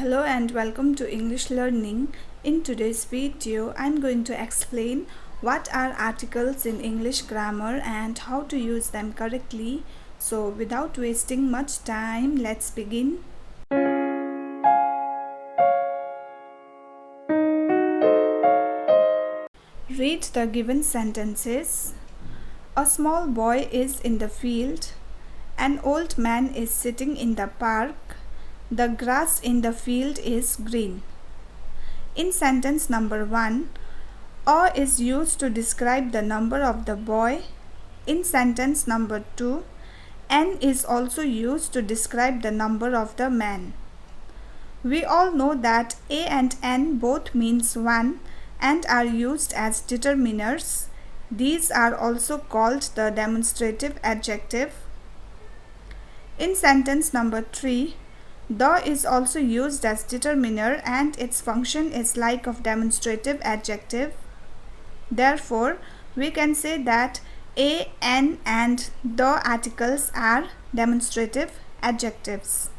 Hello and welcome to English Learning. In today's video, I'm going to explain what are articles in English grammar and how to use them correctly. So without wasting much time, let's begin. Read the given sentences. A small boy is in the field. An old man is sitting in the park. The grass in the field is green. In sentence number 1, "a" is used to describe the number of the boy. In sentence number 2, "n" is also used to describe the number of the man. We all know that "a" and "n" both means 1 and are used as determiners. These are also called the demonstrative adjective. In sentence number 3, "the" is also used as determiner and its function is like of demonstrative adjective. Therefore, we can say that "a", "n" and "the" articles are demonstrative adjectives.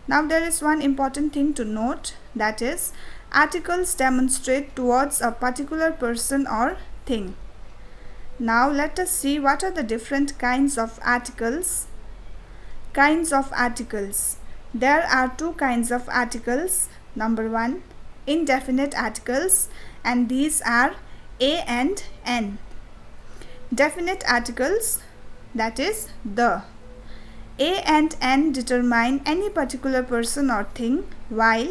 Now there is one important thing to note, that is, articles demonstrate towards a particular person or thing. Now let us see what are the different kinds of articles. Kinds of articles. There are two kinds of articles. Number 1, indefinite articles, and these are "a" and "n". Definite articles, that is "the". "A" and "n" determine any particular person or thing, while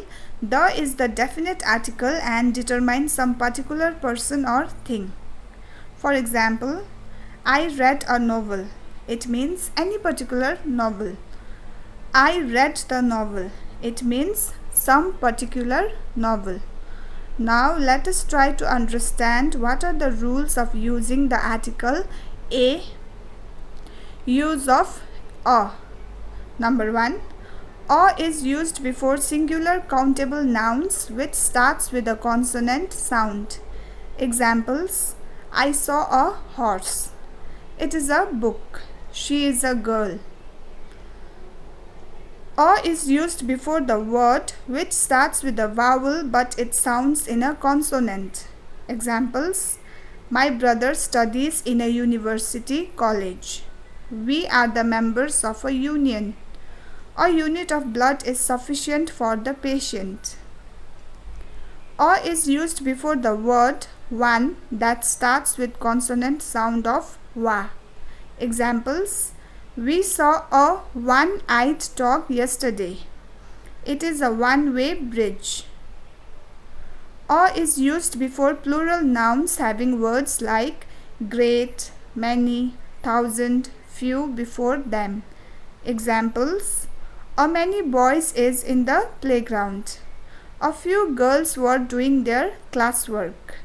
"the" is the definite article and determines some particular person or thing. For example, I read a novel. It means any particular novel. I read the novel. It means some particular novel. Now let us try to understand what are the rules of using the article "a". Use of "a". Number 1, "a" is used before singular countable nouns which starts with a consonant sound. Examples: I saw a horse. It is a book. She is a girl. "A" is used before the word which starts with a vowel but it sounds in a consonant. Examples: my brother studies in a university college. We are the members of a union. A unit of blood is sufficient for the patient. "A" is used before the word one that starts with consonant sound of wa. Examples: we saw a one-eyed dog yesterday. It is a one-way bridge. "A" is used before plural nouns having words like great, many, thousand, few before them. Examples: a many boys is in the playground. A few girls were doing their classwork.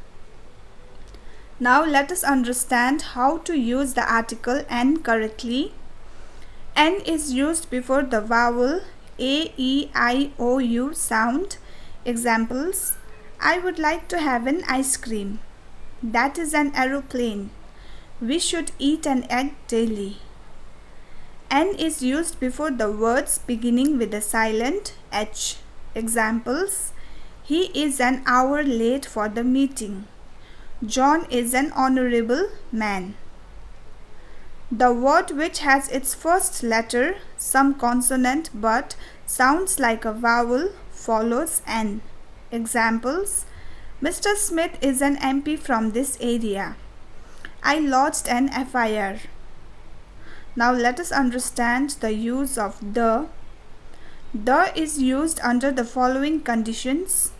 Now let us understand how to use the article "n" correctly. "N" is used before the vowel A, E, I, O, U sound. Examples: I would like to have an ice cream. That is an aeroplane. We should eat an egg daily. "N" is used before the words beginning with a silent H. Examples: he is an hour late for the meeting. John is an honorable man. The word which has its first letter, some consonant, but sounds like a vowel follows "n". Examples: Mr. Smith is an MP from this area. I lodged an FIR. Now let us understand the use of "the". "The" is used under the following conditions.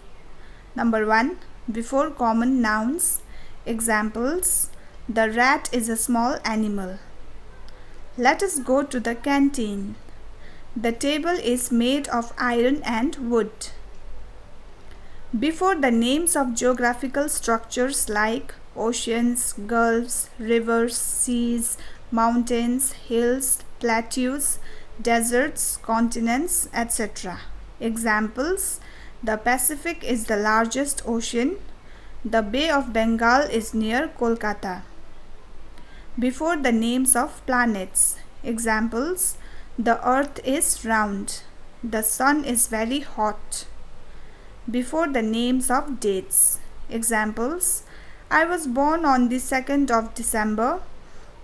Number 1, before common nouns. Examples: the rat is a small animal. Let us go to the canteen. The table is made of iron and wood. Before the names of geographical structures like oceans, gulfs, rivers, seas, mountains, hills, plateaus, deserts, continents, etc. Examples: the Pacific is the largest ocean. The Bay of Bengal is near Kolkata. Before the names of planets. Examples: the earth is round. The sun is very hot. before the names of dates. Examples: I was born on the 2nd of December.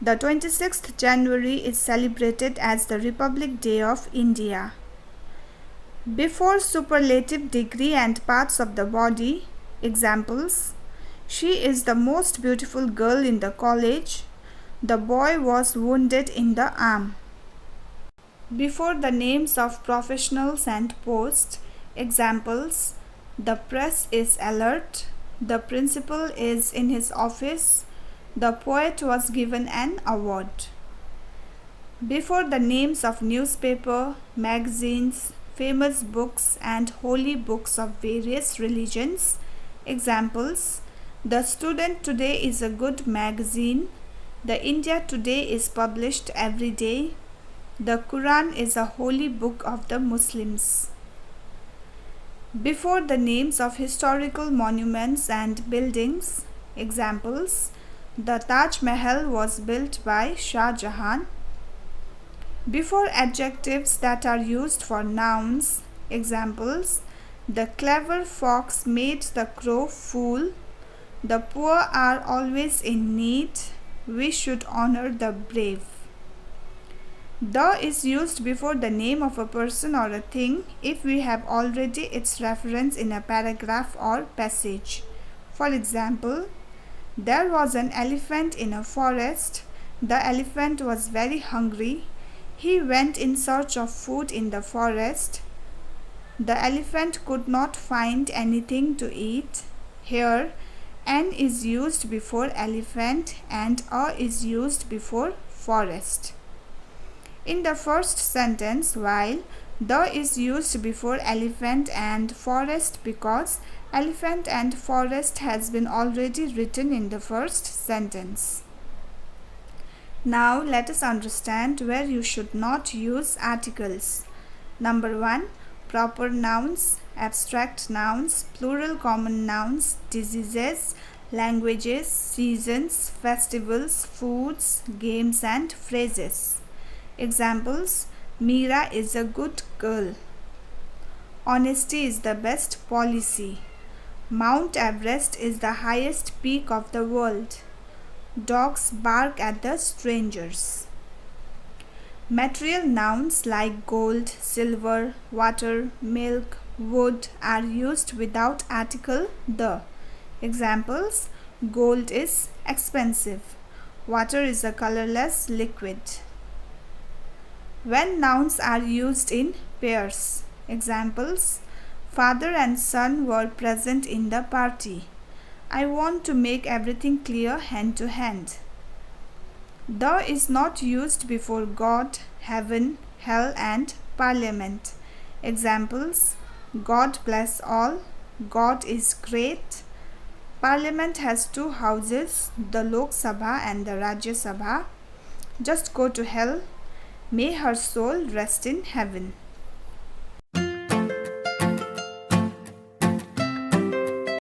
The 26th January is celebrated as the Republic Day of India. Before superlative degree and parts of the body. Examples: she is the most beautiful girl in the college. The boy was wounded in the arm. Before the names of professionals and posts. Examples: the press is alert. The principal is in his office. The poet was given an award. Before the names of newspaper, magazines, famous books and holy books of various religions. Examples: the Student Today is a good magazine. The India Today is published every day. The Quran is a holy book of the Muslims. Before the names of historical monuments and buildings. Examples: the Taj Mahal was built by Shah Jahan. Before adjectives that are used for nouns. Examples: the clever fox made the crow fool. The poor are always in need. We should honor the brave. The is used before the name of a person or a thing if we have already its reference in a paragraph or passage. For example, there was an elephant in a forest. The elephant was very hungry. He went in search of food in the forest. The elephant could not find anything to eat. Here, an is used before elephant and a is used before forest. In the first sentence, while the is used before elephant and forest because elephant and forest has been already written in the first sentence. Now let us understand where you should not use articles. Number 1. Proper nouns, abstract nouns, plural common nouns, diseases, languages, seasons, festivals, foods, games and phrases. Examples: Meera is a good girl. Honesty is the best policy. Mount Everest is the highest peak of the world. Dogs bark at the strangers. Material nouns like gold, silver, water, milk, wood are used without article the. Examples: gold is expensive. Water is a colorless liquid. When nouns are used in pairs. Examples: father and son were present in the party. I want to make everything clear hand to hand. The is not used before God, heaven, hell and parliament. Examples: God bless all. God is great. Parliament has 2 houses, the Lok Sabha and the Rajya Sabha. Just go to hell. May her soul rest in heaven.